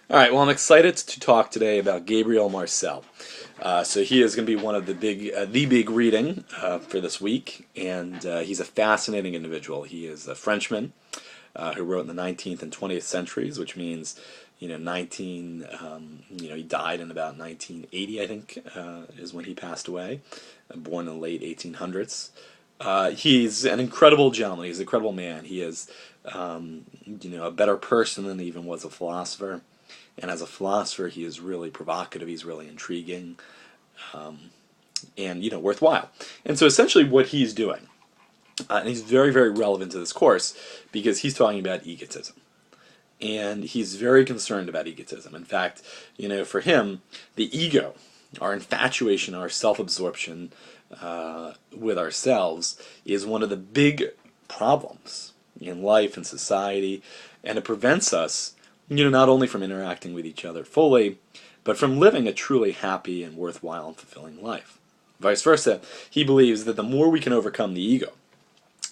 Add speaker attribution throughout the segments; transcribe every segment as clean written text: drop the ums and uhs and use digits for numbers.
Speaker 1: All right, well, I'm excited to talk today about Gabriel Marcel. So he is going to be one of the big reading for this week, and he's a fascinating individual. He is a Frenchman who wrote in the 19th and 20th centuries, which means, 19. He died in about 1980, I think, is when he passed away. Born in the late 1800s. He's an incredible gentleman. He's an incredible man. He is, a better person than he even was a philosopher. And as a philosopher, he is really provocative. He's really intriguing, and worthwhile. And so, essentially, what he's doing, and he's very, very relevant to this course because he's talking about egotism, and he's very concerned about egotism. In fact, for him, the ego, our infatuation, our self-absorption with ourselves, is one of the big problems in life and society, and it prevents us not only from interacting with each other fully, but from living a truly happy and worthwhile and fulfilling life. Vice versa, he believes that the more we can overcome the ego,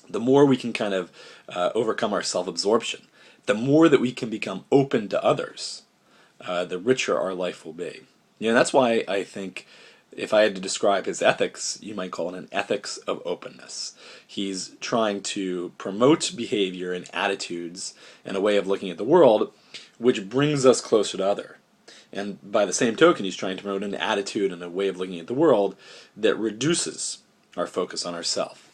Speaker 1: the more we can kind of overcome our self-absorption, the more that we can become open to others, the richer our life will be. That's why I think if I had to describe his ethics, you might call it an ethics of openness. He's trying to promote behavior and attitudes and a way of looking at the world which brings us closer to other. And by the same token, he's trying to promote an attitude and a way of looking at the world that reduces our focus on ourself.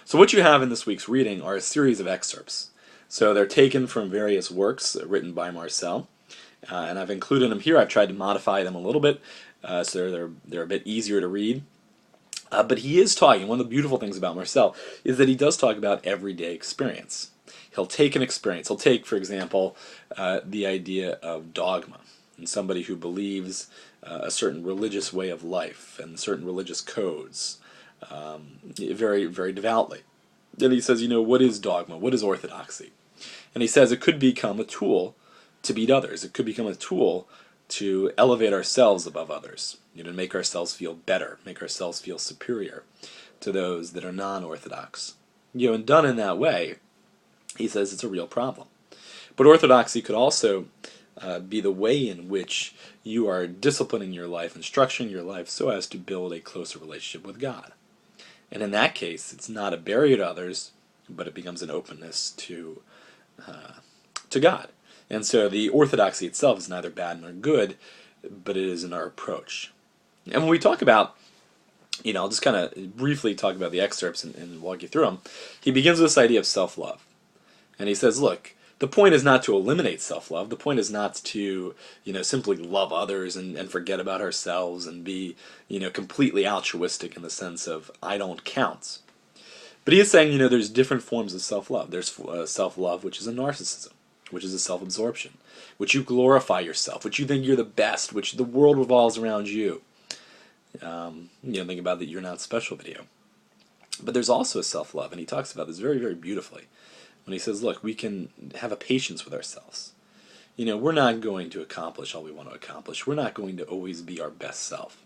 Speaker 1: So what you have in this week's reading are a series of excerpts. So they're taken from various works written by Marcel, and I've included them here. I've tried to modify them a little bit, so they're a bit easier to read. But he is talking, one of the beautiful things about Marcel is that he does talk about everyday experience. He'll take an experience. He'll take, for example, the idea of dogma, and somebody who believes a certain religious way of life and certain religious codes very, very devoutly. Then he says, what is dogma? What is orthodoxy? And he says it could become a tool to beat others. It could become a tool to elevate ourselves above others, to make ourselves feel better, make ourselves feel superior to those that are non-orthodox. And done in that way, he says it's a real problem. But orthodoxy could also be the way in which you are disciplining your life and structuring your life so as to build a closer relationship with God. And in that case, it's not a barrier to others, but it becomes an openness to God. And so the orthodoxy itself is neither bad nor good, but it is in our approach. And when we talk about, I'll just kind of briefly talk about the excerpts and walk you through them. He begins with this idea of self-love. And he says, look, the point is not to eliminate self-love. The point is not to, simply love others and forget about ourselves and be, completely altruistic in the sense of I don't count. But he is saying, there's different forms of self-love. There's self-love, which is a narcissism, which is a self-absorption, which you glorify yourself, which you think you're the best, which the world revolves around you. Think about that you're not special video. But there's also a self-love, and he talks about this very, very beautifully when he says, look, we can have a patience with ourselves. We're not going to accomplish all we want to accomplish. We're not going to always be our best self.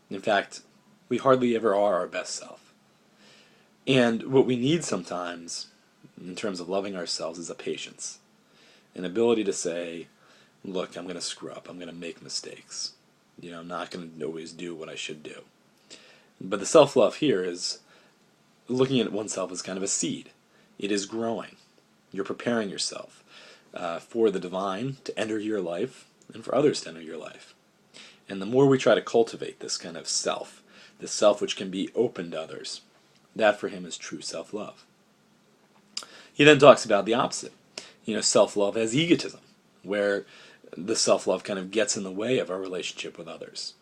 Speaker 1: In fact, we hardly ever are our best self. And what we need sometimes, in terms of loving ourselves, is a patience. An ability to say, look, I'm going to screw up. I'm going to make mistakes. I'm not going to always do what I should do. But the self-love here is looking at oneself as kind of a seed. It is growing. You're preparing yourself for the divine to enter your life and for others to enter your life. And the more we try to cultivate this kind of self, this self which can be open to others, that for him is true self-love. He then talks about the opposite. Self-love as egotism, where the self-love kind of gets in the way of our relationship with others.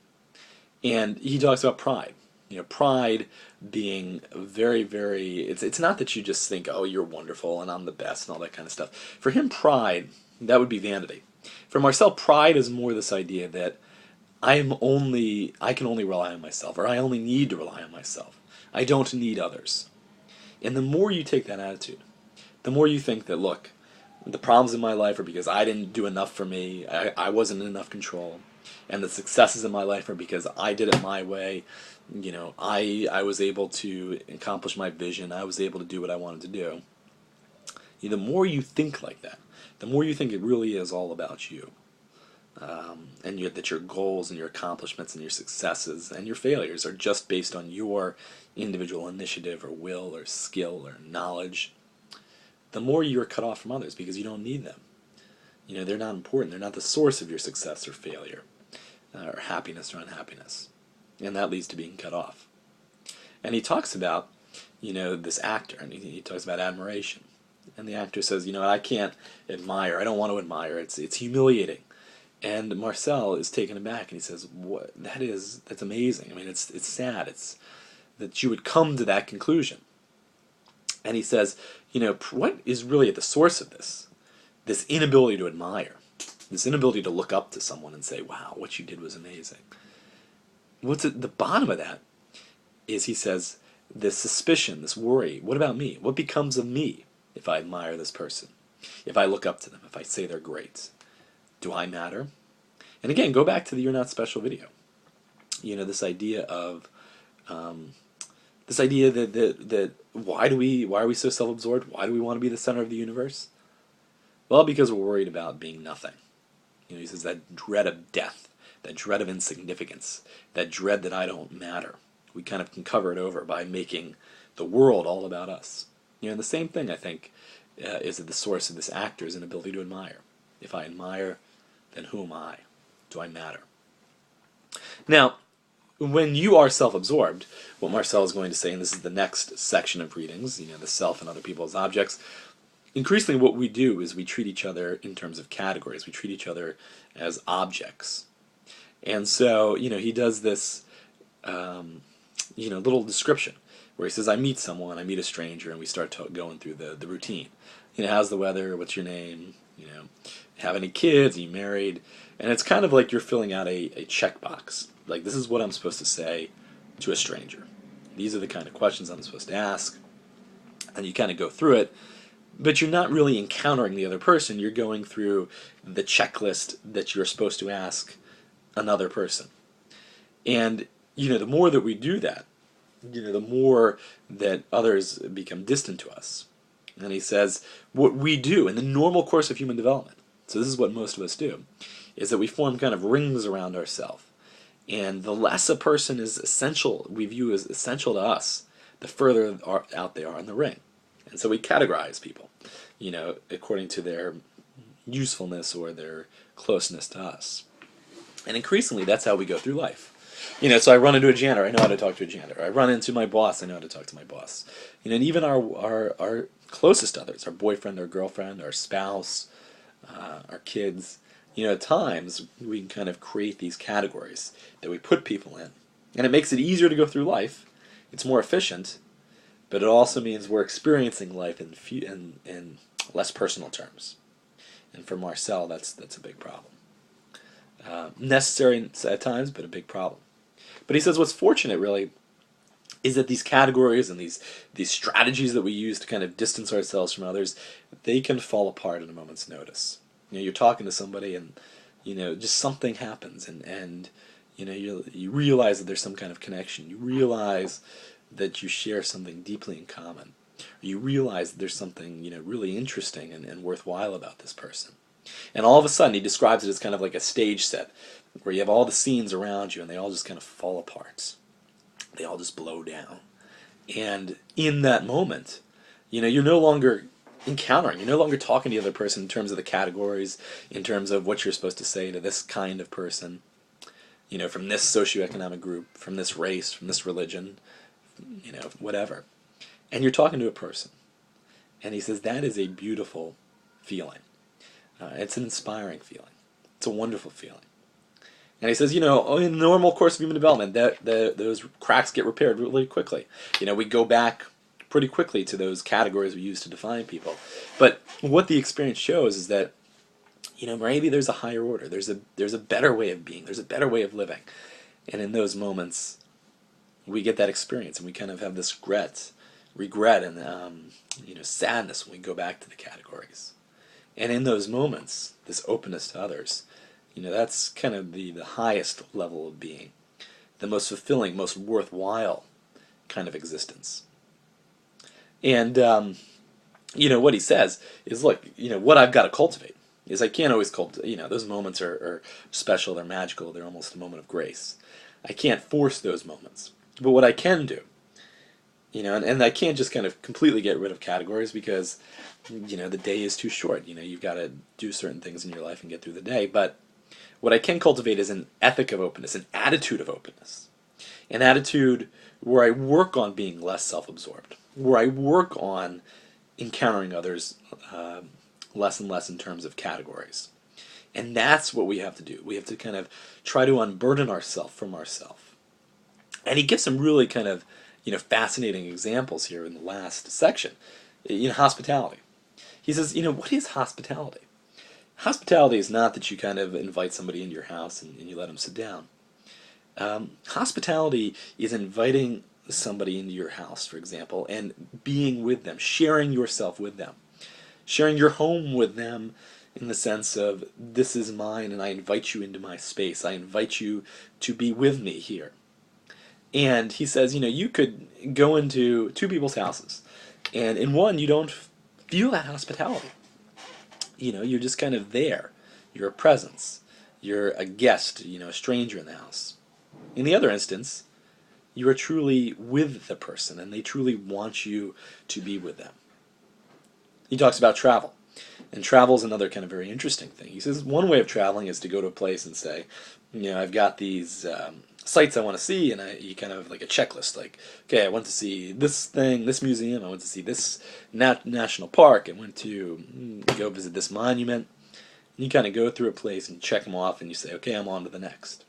Speaker 1: And he talks about pride. Pride being very, very... It's not that you just think, oh, you're wonderful and I'm the best and all that kind of stuff. For him, pride, that would be vanity. For Marcel, pride is more this idea that I can only rely on myself, or I only need to rely on myself. I don't need others. And the more you take that attitude, the more you think that, look, the problems in my life are because I didn't do enough for me, I wasn't in enough control, and the successes in my life are because I did it my way. I was able to accomplish my vision, I was able to do what I wanted to do. The more you think like that, the more you think it really is all about you, and that your goals and your accomplishments and your successes and your failures are just based on your individual initiative or will or skill or knowledge, the more you're cut off from others because you don't need them. They're not important. They're not the source of your success or failure, or happiness or unhappiness. And that leads to being cut off. And he talks about, this actor, and he talks about admiration. And the actor says, I can't admire. I don't want to admire. It's humiliating. And Marcel is taken aback, and he says, "What? That's amazing. I mean, it's sad. It's that you would come to that conclusion." And he says, what is really at the source of this? This inability to admire, this inability to look up to someone and say, "Wow, what you did was amazing." What's at the bottom of that is, he says, this suspicion, this worry. What about me? What becomes of me if I admire this person? If I look up to them? If I say they're great? Do I matter? And again, go back to the "You're Not Special" video. This idea of, that why are we so self-absorbed? Why do we want to be the center of the universe? Well, because we're worried about being nothing. He says that dread of death, that dread of insignificance, that dread that I don't matter. We kind of can cover it over by making the world all about us. And the same thing, I think, is at the source of this actor's inability to admire. If I admire, then who am I? Do I matter? Now, when you are self-absorbed, what Marcel is going to say, and this is the next section of readings, the self and other people as objects, increasingly what we do is we treat each other in terms of categories. We treat each other as objects. And so, he does this, little description where he says, I meet a stranger, and we start going through the routine. How's the weather? What's your name? Have any kids? Are you married? And it's kind of like you're filling out a checkbox. Like, this is what I'm supposed to say to a stranger. These are the kind of questions I'm supposed to ask. And you kind of go through it, but you're not really encountering the other person. You're going through the checklist that you're supposed to ask another person. And, the more that we do that, the more that others become distant to us. And he says, what we do in the normal course of human development, so this is what most of us do, is that we form kind of rings around ourselves. And the less a person is essential, we view as essential to us, the further out they are in the ring. And so we categorize people, according to their usefulness or their closeness to us. And increasingly, that's how we go through life. So I run into a janitor, I know how to talk to a janitor. I run into my boss, I know how to talk to my boss. And even our closest others, our boyfriend, our girlfriend, our spouse, our kids, at times we can kind of create these categories that we put people in. And it makes it easier to go through life. It's more efficient, but it also means we're experiencing life in less personal terms. And for Marcel, that's a big problem. Necessary at times, but a big problem. But he says what's fortunate, really, is that these categories and these strategies that we use to kind of distance ourselves from others, they can fall apart at a moment's notice. You're talking to somebody and, just something happens and you realize that there's some kind of connection. You realize that you share something deeply in common. You realize that there's something, really interesting and worthwhile about this person. And all of a sudden, he describes it as kind of like a stage set where you have all the scenes around you and they all just kind of fall apart. They all just blow down. And in that moment, you're no longer encountering, you're no longer talking to the other person in terms of the categories, in terms of what you're supposed to say to this kind of person, from this socioeconomic group, from this race, from this religion, whatever. And you're talking to a person. And he says that is a beautiful feeling. It's an inspiring feeling. It's a wonderful feeling. And he says, in the normal course of human development, those cracks get repaired really quickly. We go back pretty quickly to those categories we use to define people. But what the experience shows is that, maybe there's a higher order. There's a better way of being. There's a better way of living. And in those moments, we get that experience, and we kind of have this regret and sadness when we go back to the categories. And in those moments, this openness to others, that's kind of the highest level of being, the most fulfilling, most worthwhile kind of existence. And, what he says is, look, what I've got to cultivate is I can't always those moments are special, they're magical, they're almost a moment of grace. I can't force those moments. But what I can do, and I can't just kind of completely get rid of categories because, the day is too short. You've got to do certain things in your life and get through the day. But what I can cultivate is an ethic of openness, an attitude of openness. An attitude where I work on being less self-absorbed, where I work on encountering others less and less in terms of categories. And that's what we have to do. We have to kind of try to unburden ourselves from ourselves. And he gives some really kind of fascinating examples here in the last section. Hospitality. He says, what is hospitality? Hospitality is not that you kind of invite somebody into your house and you let them sit down. Hospitality is inviting somebody into your house, for example, and being with them, sharing yourself with them, sharing your home with them in the sense of, this is mine and I invite you into my space. I invite you to be with me here. And he says, you could go into two people's houses, and in one you don't feel that hospitality. You're just kind of there. You're a presence. You're a guest, a stranger in the house. In the other instance, you are truly with the person, and they truly want you to be with them. He talks about travel. And travel is another kind of very interesting thing. He says one way of traveling is to go to a place and say, I've got these sites I want to see, and you kind of like a checklist. Like, okay, I went to see this thing, this museum. I went to see this national park. I went to go visit this monument. And you kind of go through a place and check them off, and you say, okay, I'm on to the next.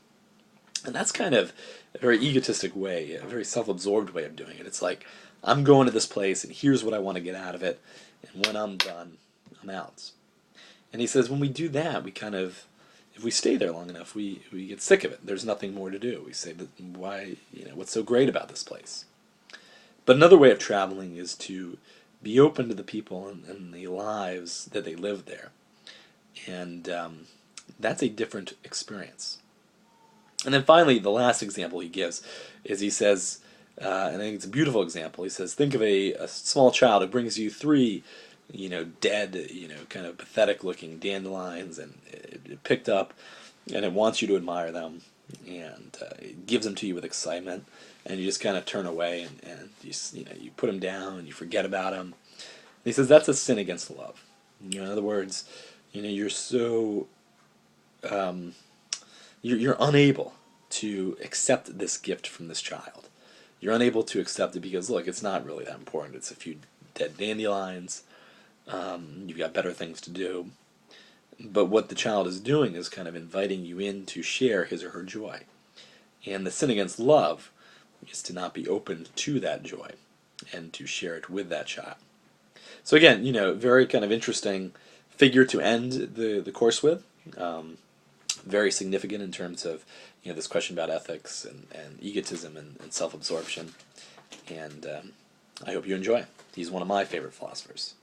Speaker 1: And that's kind of a very egotistic way, a very self-absorbed way of doing it. It's like, I'm going to this place, and here's what I want to get out of it, and when I'm done, I'm out. And he says when we do that, we kind of, if we stay there long enough, we get sick of it. There's nothing more to do. We say, why, what's so great about this place? But another way of traveling is to be open to the people and the lives that they live there. And that's a different experience. And then finally, the last example he gives is he says, and I think it's a beautiful example, he says, think of a small child who brings you three dead, kind of pathetic-looking dandelions, and it picked up, and it wants you to admire them, and it gives them to you with excitement, and you just kind of turn away, and you put them down, and you forget about them. And he says that's a sin against love. In other words, you're so you're unable to accept this gift from this child. You're unable to accept it because, look, it's not really that important. It's a few dead dandelions. You've got better things to do. But what the child is doing is kind of inviting you in to share his or her joy. And the sin against love is to not be open to that joy and to share it with that child. So again, very kind of interesting figure to end the course with. Very significant in terms of this question about ethics and egotism and self-absorption. And I hope you enjoy. He's one of my favorite philosophers.